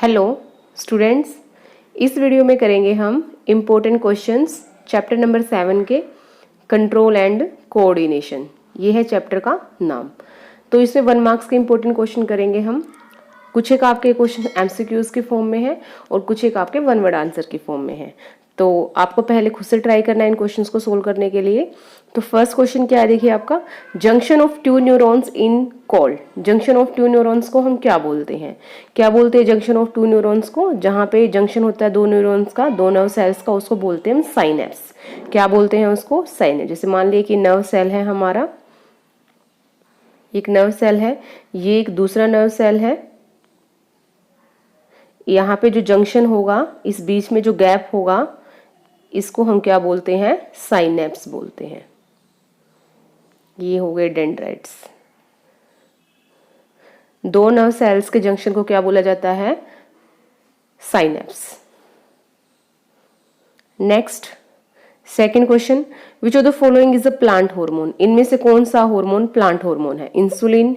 Hello students, इस video में करेंगे हम इम्पोर्टेंट क्वेश्चंस चैप्टर नंबर 7 के कंट्रोल एंड कोऑर्डिनेशन। ये है चैप्टर का नाम। तो इसमें 1 मार्क्स के इम्पोर्टेंट क्वेश्चन करेंगे हम। कुछ एक आपके क्वेश्चन एमसीक्यूज के फॉर्म में है और कुछ एक आपके 1 वर्ड आंसर के फॉर्म में है। तो आपको पहले खुद से ट्राई करना है इन क्वेश्चंस को सोल्व करने के लिए। तो फर्स्ट क्वेश्चन क्या है, देखिए आपका, junction of to neurons in called. Junction of to neurons को हम क्या बोलते हैं? क्या बोलते हैं जंक्शन ऑफ टू न्यूरॉन्स को? जहां पे जंक्शन होता है दो न्यूरॉन्स का, दो नर्व सेल्स का, उसको बोलते हैं हम साइनेप्स। क्या बोलते हैं उसको? साइनेप्स। जैसे मान लिया कि नर्व सेल है हमारा, एक नर्व सेल है, ये एक दूसरा नर्व सेल है। यहाँ पे जो जंक्शन होगा, इस बीच में जो गैप होगा, इसको हम क्या बोलते हैं? साइनेप्स बोलते हैं। ये हो गए डेंड्राइट्स। दो नर्व सेल्स के जंक्शन को क्या बोला जाता है? Synapse. Next second question, which of the following is a plant hormone. इनमें से कौन सा हार्मोन प्लांट हार्मोन है? इंसुलिन,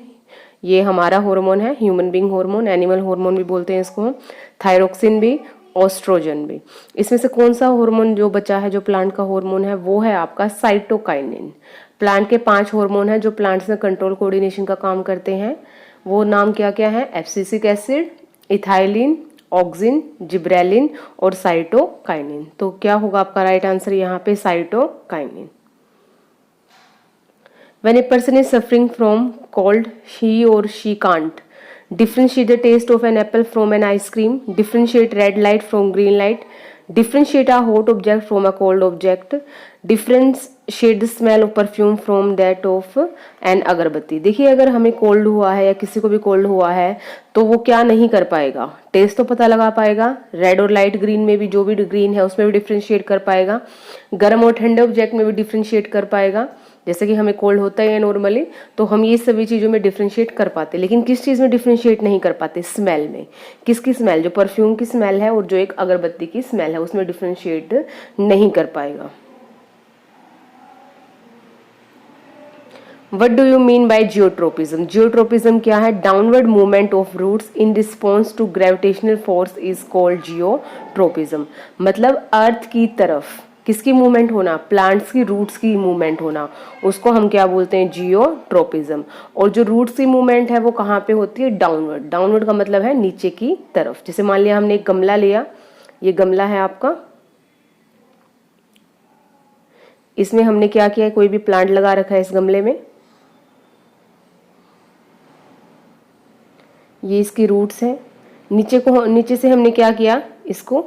ये हमारा हार्मोन है, human being hormone, animal hormone भी बोलते हैं इसको हम, थायरोक्सिन भी, ऑस्ट्रोजन भी। इसमें से कौन सा हार्मोन जो बचा है, जो प्लांट का हार्मोन है, वो है आपका साइटोकाइनिन। प्लांट के 5 हार्मोन हैं जो प्लांट्स में कंट्रोल कोऑर्डिनेशन का काम करते हैं। वो नाम क्या क्या है? Abscisic acid, ethylene, auxin, gibberellin और साइटोकाइनिन। तो क्या होगा आपका राइट आंसर यहाँ पे? Cytokinin. When a person is suffering from cold, he or she can't differentiate the taste of an apple from an ice cream, differentiate red light from green light, differentiate a hot object from a cold object, differentiate the smell of perfume from that of an अगरबत्ती। देखिए, अगर हमें cold हुआ है या किसी को भी कोल्ड हुआ है तो वो क्या नहीं कर पाएगा? टेस्ट तो पता लगा पाएगा, रेड और लाइट ग्रीन में भी, जो भी ग्रीन है उसमें भी डिफ्रेंशिएट कर पाएगा, गर्म और ठंडे ऑब्जेक्ट में भी डिफ्रेंशिएट कर पाएगा। जैसे कि हमें कोल्ड होता है नॉर्मली, तो हम ये सभी चीज़ों में डिफ्रेंशिएट कर पाते, लेकिन किस चीज़ में डिफ्रेंशिएट नहीं कर पाते? स्मेल में। किसकी स्मेल? जो परफ्यूम की स्मेल है और जो एक अगरबत्ती की स्मेल है, उसमें डिफ्रेंशिएट नहीं कर पाएगा। What do you mean by geotropism? Geotropism क्या है? Downward movement of roots in response to gravitational force is called geotropism. मतलब अर्थ की तरफ किसकी मूवमेंट होना? प्लांट्स की रूट्स की मूवमेंट होना, उसको हम क्या बोलते हैं? जियोट्रोपिज्म। और जो रूट्स की मूवमेंट है वो कहाँ पे होती है? डाउनवर्ड। डाउनवर्ड का मतलब है नीचे की तरफ। जैसे मान लिया हमने एक गमला लिया, ये गमला है आपका, इसमें हमने क्या किया है? कोई भी प्लांट लगा रखा है इस गमले में, ये इसकी रूट्स हैं। नीचे से हमने क्या किया? इसको,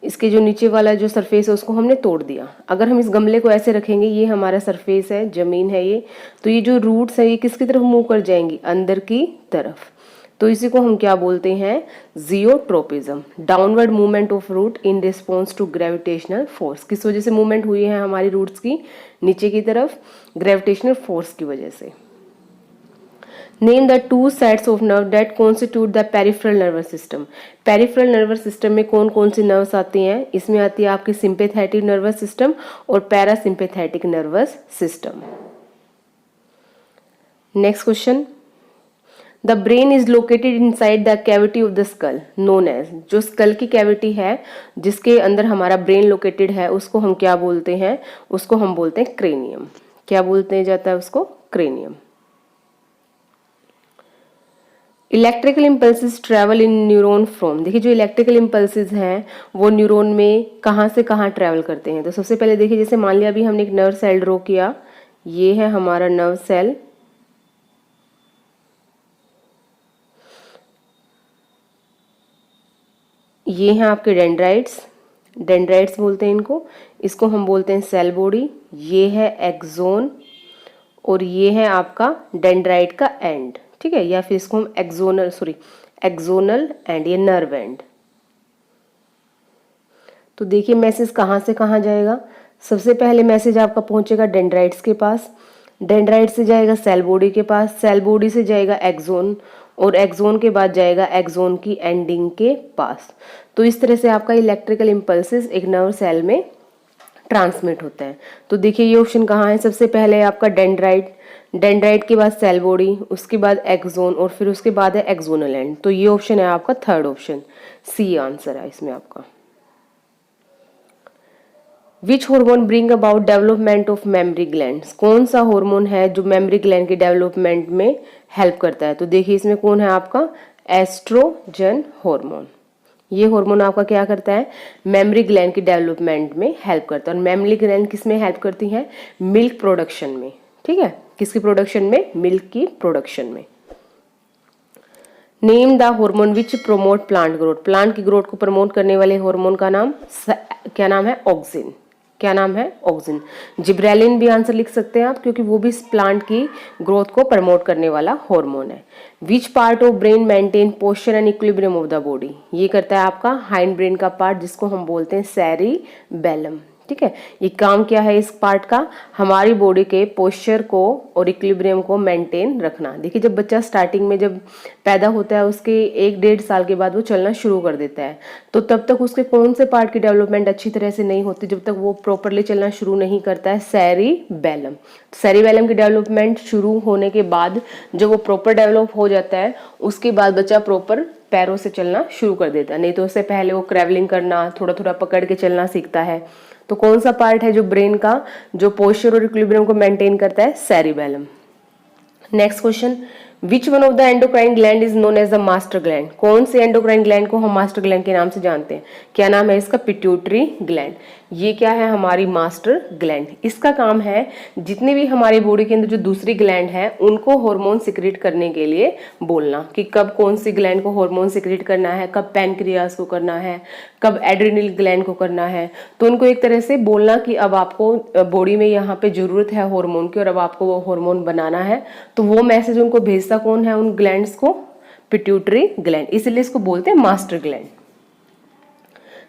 इसके जो नीचे वाला जो सरफेस है उसको हमने तोड़ दिया। अगर हम इस गमले को ऐसे रखेंगे, ये हमारा सरफेस है, जमीन है ये, तो ये जो रूट्स है ये किसकी तरफ मूव कर जाएंगी? अंदर की तरफ। तो इसी को हम क्या बोलते हैं? Geotropism. Downward movement of root in response to gravitational force. किस वजह से मूवमेंट हुई है हमारी रूट्स की नीचे की तरफ? ग्रेविटेशनल फोर्स की वजह से। Name the two sets of nerve that constitute the peripheral nervous system. Peripheral nervous system में कौन कौन सी नर्व्स आती हैं? इसमें आती है आपकी sympathetic nervous system और parasympathetic nervous system. Next question. The brain is located inside the cavity of the skull, known as। जो skull की cavity है, जिसके अंदर हमारा brain located है, उसको हम क्या बोलते हैं? उसको हम बोलते हैं cranium। क्या बोलते जाता है उसको? cranium। Electrical impulses travel in neuron from. देखिए, जो इलेक्ट्रिकल इम्पल्सिस हैं वो न्यूरॉन में कहाँ से कहाँ ट्रैवल करते हैं? तो सबसे पहले देखिए, जैसे मान लिया अभी हमने एक नर्व सेल ड्रॉ किया, ये है हमारा नर्व सेल, ये हैं आपके डेंड्राइट्स, डेंड्राइट्स बोलते हैं इनको। इसको हम बोलते हैं सेल बॉडी। ये है एक्सोन और ये है आपका डेंड्राइट का एंड, ठीक है, या फिर इसको हम एक्सोनल एंड, ये नर्व एंड। तो देखिए मैसेज कहाँ से कहाँ जाएगा? सबसे पहले मैसेज आपका पहुंचेगा डेंड्राइट्स के पास, डेंड्राइट से जाएगा सेल बॉडी के पास, सेल बॉडी से जाएगा एक्सोन और एक्सोन के बाद जाएगा एक्सोन की एंडिंग के पास। तो इस तरह से आपका इलेक्ट्रिकल इम्पल्सिस एक नर्व सेल में ट्रांसमिट होता है। तो देखिए ये ऑप्शन कहाँ है? सबसे पहले आपका डेंड्राइट, डेंड्राइट के बाद सेल बॉडी, उसके बाद एक्सोन और फिर उसके बाद है एक्सोनल एंड। तो ये ऑप्शन है आपका थर्ड ऑप्शन, सी आंसर है इसमें आपका। Which hormone bring about development of mammary glands, कौन सा हार्मोन है जो मेमोरी ग्लैंड के डेवलपमेंट में हेल्प करता है? तो देखिए इसमें कौन है आपका, एस्ट्रोजन हार्मोन। ये हार्मोन आपका क्या करता है, मेमोरी ग्लैंड की डेवलपमेंट में हेल्प करता है। और मेमोरी ग्लैंड किस में हेल्प करती है, मिल्क प्रोडक्शन में, ठीक है, किसकी प्रोडक्शन में, मिल्क की प्रोडक्शन में। Name the hormone which promote plant growth, plant की ग्रोथ को प्रमोट करने वाले हार्मोन का नाम क्या नाम है, ऑक्सिन। क्या नाम है, ऑक्सिन। जिब्रेलिन भी आंसर लिख सकते हैं आप, क्योंकि वो भी इस प्लांट की ग्रोथ को प्रमोट करने वाला हार्मोन है। Which part of brain maintain posture and equilibrium of the body, ये करता है आपका हाइंड ब्रेन का पार्ट, जिसको हम बोलते हैं सेरिबेलम, ठीक है। ये काम क्या है इस पार्ट का, हमारी बॉडी के पोस्चर को और इक्विलिब्रियम को मेंटेन रखना। देखिए जब बच्चा स्टार्टिंग में जब पैदा होता है उसके 1-1.5 साल के बाद वो चलना शुरू कर देता है, तो तब तक उसके कौन से पार्ट की डेवलपमेंट अच्छी तरह से नहीं होती, जब तक वो प्रॉपरली चलना शुरू नहीं करता है, सेरिबेलम। सेरिबेलम की डेवलपमेंट शुरू होने के बाद जब वो प्रॉपर डेवलप हो जाता है, उसके बाद बच्चा प्रॉपर पैरों से चलना शुरू कर देता है, नहीं तो उससे पहले वो ट्रैवलिंग करना, थोड़ा थोड़ा पकड़ के चलना सीखता है। तो कौन सा पार्ट है जो ब्रेन का जो पोस्चर और इक्विलिब्रियम को मेंटेन करता है, cerebellum. Next question, which one of the endocrine gland is known as the master gland, कौन से एंडोक्राइन ग्लैंड को हम मास्टर ग्लैंड के नाम से जानते हैं? क्या नाम है इसका, पिट्यूटरी ग्लैंड। ये क्या है, हमारी मास्टर ग्लैंड। इसका काम है जितने भी हमारी बॉडी के अंदर जो दूसरी ग्लैंड है उनको हार्मोन सिक्रेट करने के लिए बोलना, कि कब कौन सी ग्लैंड को हार्मोन सिक्रेट करना है, कब पैनक्रियास को करना है, कब एड्रिनल ग्लैंड को करना है। तो उनको एक तरह से बोलना कि अब आपको बॉडी में यहाँ पे जरूरत है हार्मोन की और अब आपको वो हार्मोन बनाना है। तो वो मैसेज उनको भेजता कौन है उन ग्लैंड्स को, पिट्यूटरी ग्लैंड, इसलिए इसको बोलते हैं master gland.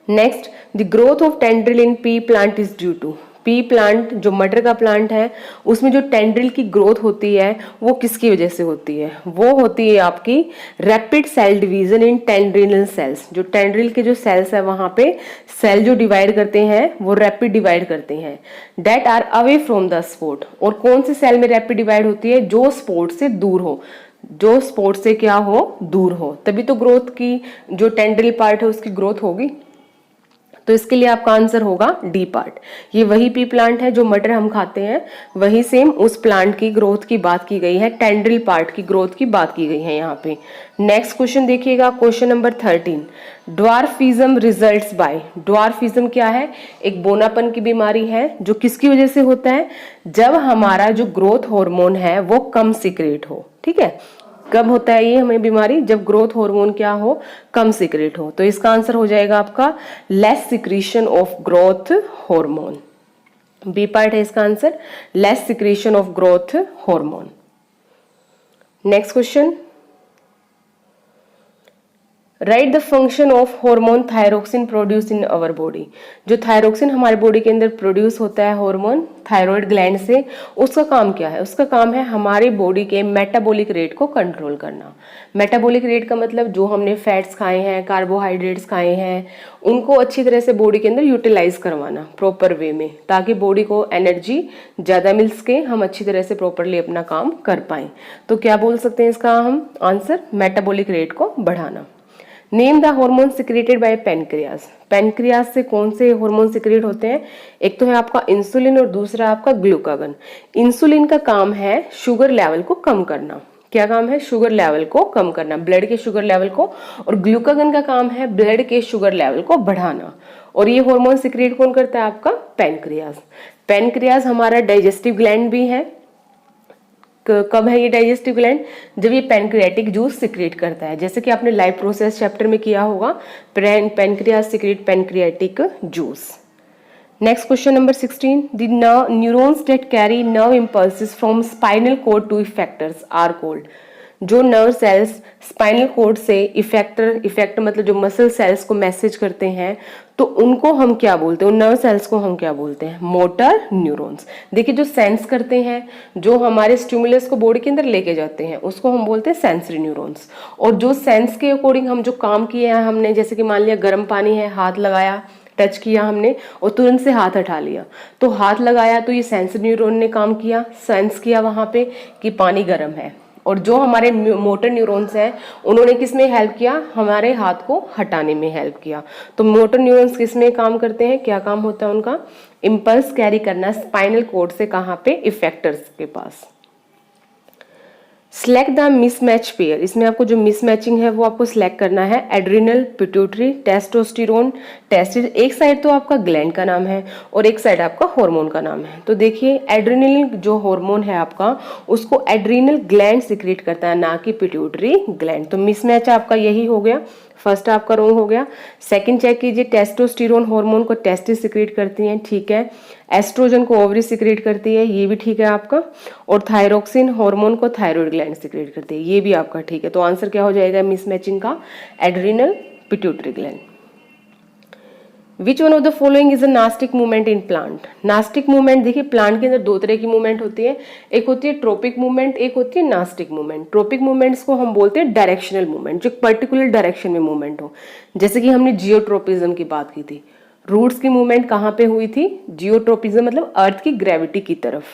Next, the growth of tendril in pea plant is due to, pea plant जो मटर का प्लांट है उसमें जो टेंड्रिल की ग्रोथ होती है वो किसकी वजह से होती है? वो होती है आपकी rapid cell division in tendril cells. जो टेंड्रिल के जो सेल्स है वहां पे सेल जो डिवाइड करते हैं वो रैपिड डिवाइड करते हैं, that are away from the spot. और कौन से सेल में रैपिड डिवाइड होती है? जो स्पॉट से दूर हो, जो स्पॉट से क्या हो, दूर हो, तभी तो ग्रोथ की जो टेंड्रिल पार्ट है उसकी ग्रोथ होगी। तो इसके लिए आपका आंसर होगा डी पार्ट। ये वही पी प्लांट है जो मटर हम खाते हैं, वही सेम उस प्लांट की ग्रोथ की बात की गई है, टेंड्रिल पार्ट की ग्रोथ की बात की गई है यहाँ पे। नेक्स्ट क्वेश्चन देखिएगा, question number 13, dwarfism results bye, dwarfism क्या है? एक बोनापन की बीमारी है जो किसकी वजह से होता है? जब हमारा जो ग्रोथ हार्मोन है वो कम सीक्रेट हो, ठीक है। कब होता है ये हमें बीमारी? जब ग्रोथ हार्मोन क्या हो, कम सीक्रेट हो। तो इसका आंसर हो जाएगा आपका less secretion of growth hormone. B part है इसका answer, less secretion of growth hormone. Next question, write the function of hormone thyroxine produce in our body. जो थायरोक्सिन हमारे बॉडी के अंदर प्रोड्यूस होता है हार्मोन थायराइड ग्लैंड से, उसका काम क्या है? उसका काम है हमारी बॉडी के मेटाबॉलिक रेट को कंट्रोल करना। मेटाबॉलिक रेट का मतलब जो हमने फैट्स खाए हैं, कार्बोहाइड्रेट्स खाए हैं, उनको अच्छी तरह से बॉडी के अंदर यूटिलाइज करवाना प्रॉपर वे में, ताकि बॉडी को एनर्जी ज़्यादा मिल सके, हम अच्छी तरह से प्रॉपरली अपना काम कर पाएं। तो क्या बोल सकते हैं इसका हम आंसर? मेटाबॉलिक रेट को बढ़ाना। Name the hormone secreted by pancreas, pancreas से कौन से हार्मोन सिक्रेट होते हैं? एक तो है आपका इंसुलिन और दूसरा आपका ग्लूकागन। इंसुलिन का काम है शुगर लेवल को कम करना। क्या काम है? शुगर लेवल को कम करना, ब्लड के शुगर लेवल को। और ग्लूकागन का काम है ब्लड के शुगर लेवल को बढ़ाना। और ये हार्मोन सिक्रेट कौन करता है? आपका पेनक्रियाज। पेनक्रियाज हमारा डाइजेस्टिव ग्लैंड भी है। कब है ये डाइजेस्टिव ग्लैंड? जब ये पैनक्रियाटिक जूस सिक्रेट करता है, जैसे कि आपने लाइफ प्रोसेस चैप्टर में किया होगा, pancreas secrete pancreatic juice. Next question number 16, the neurons that carry nerve impulses from spinal cord to effectors are called. जो नर्व सेल्स स्पाइनल कॉर्ड से इफेक्टर मतलब जो मसल सेल्स को मैसेज करते हैं, तो उनको हम क्या बोलते हैं? उन नर्व सेल्स को हम क्या बोलते हैं? Motor neurons. देखिए जो सेंस करते हैं, जो हमारे स्टिमुलस को बॉडी के अंदर लेके जाते हैं, उसको हम बोलते हैं सेंसरी न्यूरॉन्स। और जो सेंस के अकॉर्डिंग हम जो काम किए हैं हमने, जैसे कि मान लिया गर्म पानी है, हाथ लगाया, टच किया हमने और तुरंत से हाथ हटा लिया, तो हाथ लगाया तो ये सेंसरी न्यूरॉन ने काम किया, सेंस किया वहाँ पे कि पानी गर्म है। और जो हमारे मोटर न्यूरॉन्स हैं उन्होंने किस में हेल्प किया, हमारे हाथ को हटाने में हेल्प किया। तो मोटर न्यूरॉन्स किस में काम करते हैं, क्या काम होता है उनका, इम्पल्स कैरी करना स्पाइनल कॉर्ड से कहाँ पे, इफेक्टर्स के पास। सिलेक्ट द मिसमैच पेयर, इसमें आपको जो मिसमैचिंग है वो आपको सिलेक्ट करना है। एड्रिनल, पिट्यूटरी, टेस्टोस्टेरोन, टेस्टिस, एक साइड तो आपका ग्लैंड का नाम है और एक साइड आपका हार्मोन का नाम है। तो देखिए एड्रिनल जो हार्मोन है आपका उसको एड्रिनल ग्लैंड सिक्रीट करता है, ना कि पिट्यूटरी ग्लैंड। तो मिसमैच आपका यही हो गया, फर्स्ट आपका रॉन्ग हो गया। सेकंड चेक कीजिए, टेस्टोस्टेरोन हार्मोन को टेस्टिस सिक्रीट करती हैं, ठीक है। एस्ट्रोजन को ओवरी सिक्रीट करती है, ये भी ठीक है आपका। और थायरोक्सिन हार्मोन को थायराइड ग्लैंड सिक्रीट करती है, ये भी आपका ठीक है। तो आंसर क्या हो जाएगा मिसमैचिंग का, adrenal pituitary gland. Which one of the following is a nastic movement in plant. Nastic movement देखिए प्लांट के अंदर दो तरह की मूवमेंट होती है, एक होती है ट्रोपिक मूवमेंट, एक होती है नास्टिक मूवमेंट। ट्रोपिक मूवमेंट्स को हम बोलते हैं डायरेक्शनल मूवमेंट, जो पर्टिकुलर डायरेक्शन में मूवमेंट हो, जैसे कि हमने जियोट्रोपिज्म की बात की थी। रूट्स की मूवमेंट कहाँ पे हुई थी, जियोट्रोपिज्म मतलब अर्थ की ग्रेविटी की तरफ।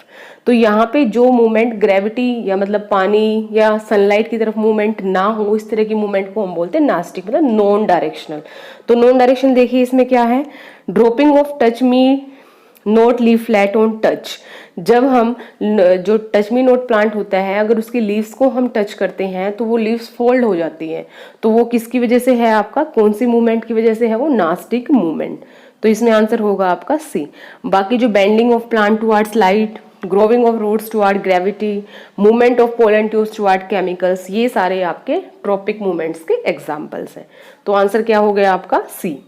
तो यहाँ पे जो मूवमेंट ग्रेविटी या मतलब पानी या सनलाइट की तरफ मूवमेंट ना हो, इस तरह की मूवमेंट को हम बोलते हैं नास्टिक, मतलब नॉन डायरेक्शनल। तो नॉन डायरेक्शन देखिए इसमें क्या है, dropping of touch me note leave flat on touch. जब हम जो टच मी नोट प्लांट होता है अगर उसकी लीव्स को हम टच करते हैं तो वो लीव्स फोल्ड हो जाती हैं, तो वो किसकी वजह से है आपका, कौन सी मूवमेंट की वजह से है, वो नास्टिक मूवमेंट। तो इसमें आंसर होगा आपका सी। बाकी जो bending of plant towards light, growing of roots toward gravity, movement of pollen tubes toward chemicals, ये सारे आपके ट्रॉपिक मूवमेंट्स के एग्जांपल्स हैं। तो आंसर क्या हो गया आपका C.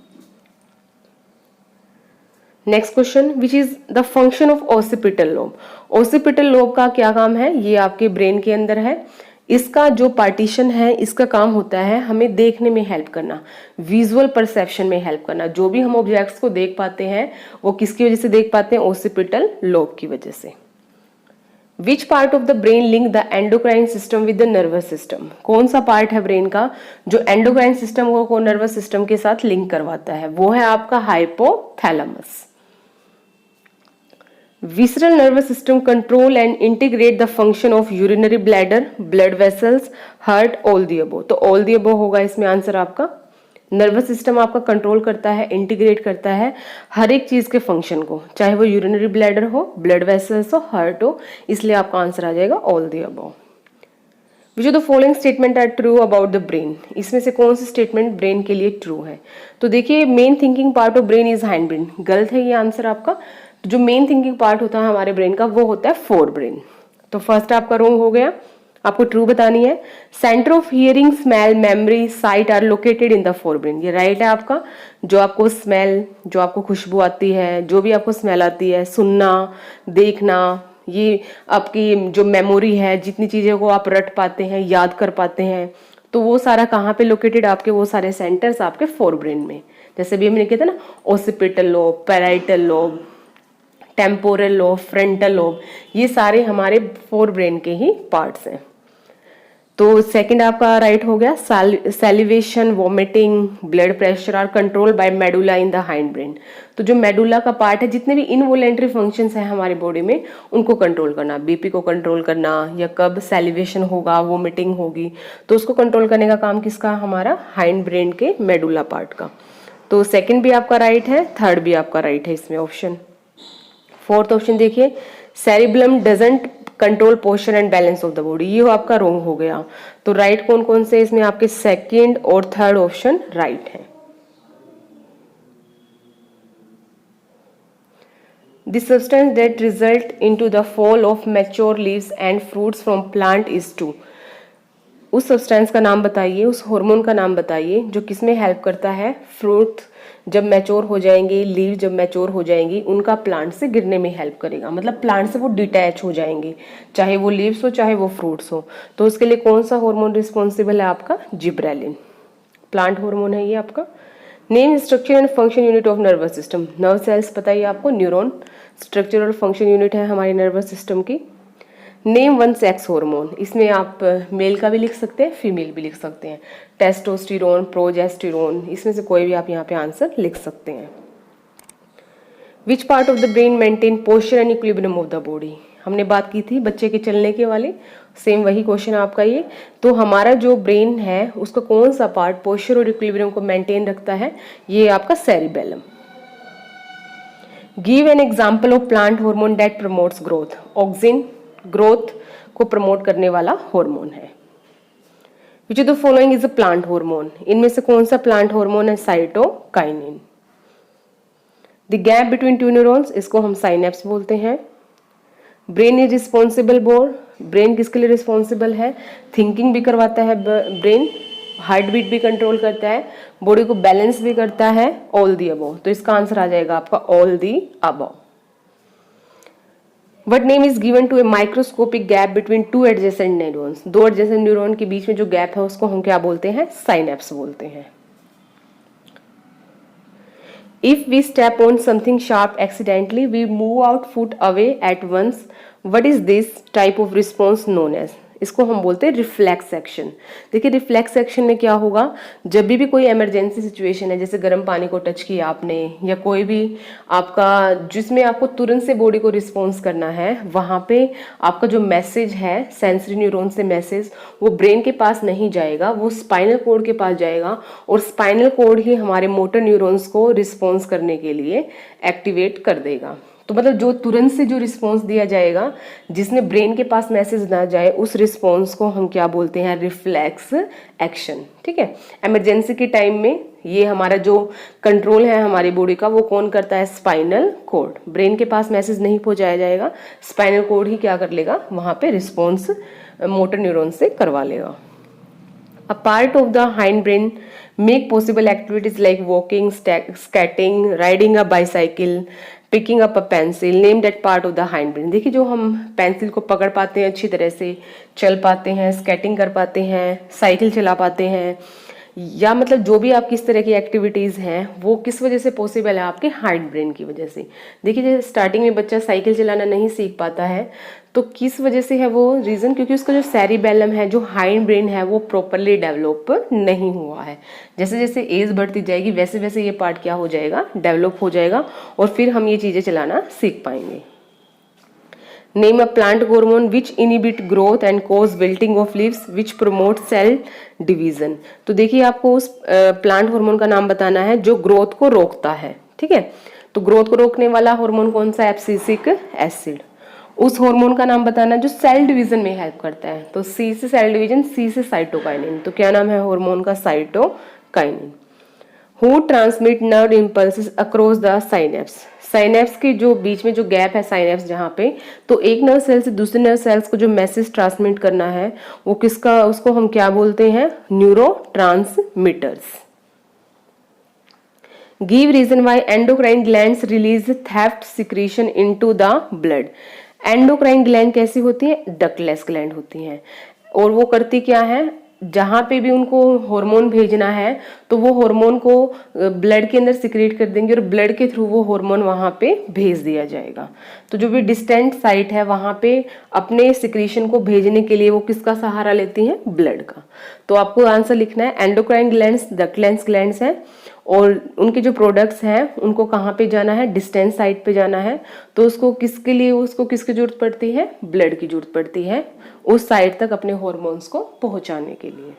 Next question, which is the function of occipital lobe. Occipital lobe का क्या काम है, ये आपके ब्रेन के अंदर है। इसका जो पार्टीशन है इसका काम होता है हमें देखने में हेल्प करना, विजुअल परसेप्शन में हेल्प करना। जो भी हम ऑब्जेक्ट्स को देख पाते हैं वो किसकी वजह से देख पाते हैं, ऑसिपिटल लोब की वजह से। Which part of the brain link the endocrine system with the nervous system. कौन सा पार्ट है ब्रेन का जो एंडोक्राइन सिस्टम को नर्वस सिस्टम के साथ लिंक करवाता है, वो है आपका hypothalamus. Visceral nervous system control and integrate the function of urinary bladder, blood vessels, heart, all the above। तो all the above होगा इसमें आंसर आपका। नर्वस सिस्टम आपका कंट्रोल करता है, इंटीग्रेट करता है हर एक चीज के फंक्शन को, चाहे वो यूरिनरी ब्लैडर हो, ब्लड वेसल्स हो, हार्ट हो, इसलिए आपका आंसर आ जाएगा all the above. Which of the following statement are true about the brain. इसमें से कौन सी स्टेटमेंट ब्रेन के लिए ट्रू है। तो देखिए main thinking part of brain is hind brain, गलत है ये आंसर आपका। जो मेन थिंकिंग पार्ट होता है हमारे ब्रेन का वो होता है फोर ब्रेन। तो फर्स्ट आपका रॉन्ग हो गया, आपको ट्रू बतानी है। Centre of hearing, smell, memory, sight are located in the forebrain, ये राइट है आपका। जो आपको स्मेल, जो आपको खुशबू आती है, जो भी आपको स्मेल आती है, सुनना, देखना, ये आपकी जो मेमोरी है, जितनी चीजें को आप रट पाते हैं, याद कर पाते हैं, तो वो सारा कहाँ पे लोकेटेड आपके, वो सारे सेंटर्स आपके फोर ब्रेन में। जैसे भी हमने कहते हैं ना occipital lobe, parietal lobe, temporal lobe, frontal lobe, ये सारे हमारे फोर ब्रेन के ही पार्ट्स हैं। तो सेकंड आपका राइट हो गया। Salivation, vomiting, blood pressure are control by medulla in the hindbrain. तो जो मेडुला का पार्ट है, जितने भी इनवॉलेंट्री फंक्शंस हैं हमारी बॉडी में उनको कंट्रोल करना, बीपी को कंट्रोल करना, या कब सैलिवेशन होगा, वॉमिटिंग होगी, तो उसको कंट्रोल करने का काम किसका, हमारा हाइंड ब्रेन के मेडुला पार्ट का। तो सेकेंड भी आपका राइट है, थर्ड भी आपका राइट है इसमें ऑप्शन। फोर्थ ऑप्शन देखिए, cerebellum doesn't control posture and balance of the body, ये आपका रॉन्ग हो गया। तो राइट कौन कौन से इसमें आपके सेकंड और थर्ड ऑप्शन राइट है। The substance that result into the fall of mature leaves and fruits from plant is 2। उस सब्सटेंस का नाम बताइए, उस हार्मोन का नाम बताइए जो किसमें हेल्प करता है, फ्रूट जब मैच्योर हो जाएंगे, लीव जब मैच्योर हो जाएंगी, उनका प्लांट से गिरने में हेल्प करेगा, मतलब प्लांट से वो डिटैच हो जाएंगे, चाहे वो लीव्स हो चाहे वो फ्रूट्स हो। तो उसके लिए कौन सा हार्मोन रिस्पॉन्सिबल है आपका, जिब्रेलिन, प्लांट हार्मोन है ये आपका। Name structure and function unit of nervous system. Nerve cells बताइए आपको, न्यूरॉन स्ट्रक्चर और फंक्शन यूनिट है हमारी नर्वस सिस्टम की। नेम वन सेक्स हार्मोन, इसमें आप मेल का भी लिख सकते हैं, फीमेल भी लिख सकते हैं। टेस्टोस्टेरोन, प्रोजेस्टेरोन, इसमें से कोई भी आप यहाँ पे आंसर लिख सकते हैं। Which part of the brain maintain posture and equilibrium of the body. हमने बात की थी बच्चे के चलने के वाली, सेम वही क्वेश्चन आपका ये। तो हमारा जो ब्रेन है उसका कौन सा पार्ट पोस्चर और इक्विलिब्रियम को मेंटेन रखता है, ये आपका cerebellum. Give an example of plant hormone that promotes growth. Auxin growth को प्रमोट करने वाला हार्मोन है। विच of the following is a plant hormone. इनमें से कौन सा प्लांट हार्मोन है, cytokinin. The gap between two neurons, इसको हम साइनेप्स बोलते हैं। Brain is responsible for, brain किसके लिए रिस्पॉन्सिबल है, थिंकिंग भी करवाता है ब्रेन, हार्ट बीट भी कंट्रोल करता है, बॉडी को बैलेंस भी करता है, ऑल दी अबव। तो इसका आंसर आ जाएगा आपका all the above. What name is given to a microscopic gap between two adjacent neurons? दो adjacent न्यूरॉन के बीच में जो गैप है उसको हम क्या बोलते हैं, साइनेप्स बोलते हैं। If we step on something sharp accidentally, we move our foot away at once. What is this type of response known as? इसको हम बोलते हैं रिफ्लेक्स एक्शन। देखिए रिफ्लेक्स एक्शन में क्या होगा, जब भी कोई इमरजेंसी सिचुएशन है, जैसे गर्म पानी को टच किया आपने या कोई भी आपका जिसमें आपको तुरंत से बॉडी को रिस्पॉन्स करना है, वहाँ पे आपका जो मैसेज है सेंसरी न्यूरॉन से मैसेज वो ब्रेन के पास नहीं जाएगा, वो स्पाइनल कॉर्ड के पास जाएगा और स्पाइनल कॉर्ड ही हमारे मोटर न्यूरॉन्स को रिस्पॉन्स करने के लिए एक्टिवेट कर देगा। तो मतलब जो तुरंत से जो रिस्पॉन्स दिया जाएगा जिसमें ब्रेन के पास मैसेज ना जाए, उस रिस्पॉन्स को हम क्या बोलते हैं, रिफ्लेक्स एक्शन। ठीक है, इमरजेंसी के टाइम में ये हमारा जो कंट्रोल है हमारी बॉडी का वो कौन करता है, स्पाइनल कॉर्ड। ब्रेन के पास मैसेज नहीं पहुंचाया जाएगा, स्पाइनल कॉर्ड ही क्या कर लेगा, वहां पे रिस्पॉन्स मोटर न्यूरॉन से करवा लेगा। A part of the hindbrain make possible activities like walking, skating, riding a bicycle, picking up a pencil. Name that part of the hindbrain. देखिए जो हम पेंसिल को पकड़ पाते हैं अच्छी तरह से, चल पाते हैं, स्केटिंग कर पाते हैं, साइकिल चला पाते हैं, या मतलब जो भी आप किस तरह की एक्टिविटीज़ हैं वो किस वजह से पॉसिबल है, आपके हाइंड ब्रेन की वजह से। देखिए जैसे स्टार्टिंग में बच्चा साइकिल चलाना नहीं सीख पाता है तो किस वजह से है वो रीज़न, क्योंकि उसका जो सेरिबेलम है, जो हाइंड ब्रेन है, वो प्रॉपरली डेवलप नहीं हुआ है। जैसे जैसे एज बढ़ती जाएगी वैसे वैसे ये पार्ट क्या हो जाएगा, डेवलप हो जाएगा और फिर हम ये चीज़ें चलाना सीख पाएंगे। Name a plant hormone which inhibit growth and cause wilting of leaves which promote cell division. तो देखिए आपको उस प्लांट हार्मोन का नाम बताना है जो ग्रोथ को रोकता है। ठीक है, तो ग्रोथ को रोकने वाला हार्मोन कौन सा, एब्सिसिक एसिड। उस हार्मोन का नाम बताना जो सेल डिवीजन में हेल्प करता है। तो सी से सेल डिवीजन, सी से साइटोकाइनिन। तो क्या नाम है हार्मोन का, cytokinin. Who transmit nerve impulses across the synapse. Synapse के जो बीच में जो गैप है साइनेप्स जहाँ पे, तो एक नर्व सेल से दूसरे नर्व सेल्स को जो मैसेज ट्रांसमिट करना है वो किसका, उसको हम क्या बोलते हैं, neurotransmitters. Give reason why endocrine glands release theft secretion into the blood. Endocrine gland कैसी होती है, डक्टलेस ग्लैंड होती हैं और वो करती क्या है, जहाँ पे भी उनको हार्मोन भेजना है तो वो हार्मोन को ब्लड के अंदर सिक्रेट कर देंगे और ब्लड के थ्रू वो हार्मोन वहाँ पे भेज दिया जाएगा। तो जो भी डिस्टेंट साइट है वहाँ पे अपने सिक्रीशन को भेजने के लिए वो किसका सहारा लेती हैं, ब्लड का। तो आपको आंसर लिखना है एंडोक्राइन ग्लैंड्स डक्टलेस ग्लैंड्स हैं और उनके जो प्रोडक्ट्स हैं उनको कहाँ पे जाना है, डिस्टेंट साइट पे जाना है। तो उसको किसके लिए, उसको किसकी जरूरत पड़ती है, ब्लड की जरूरत पड़ती है उस साइट तक अपने हार्मोन्स को पहुंचाने के लिए।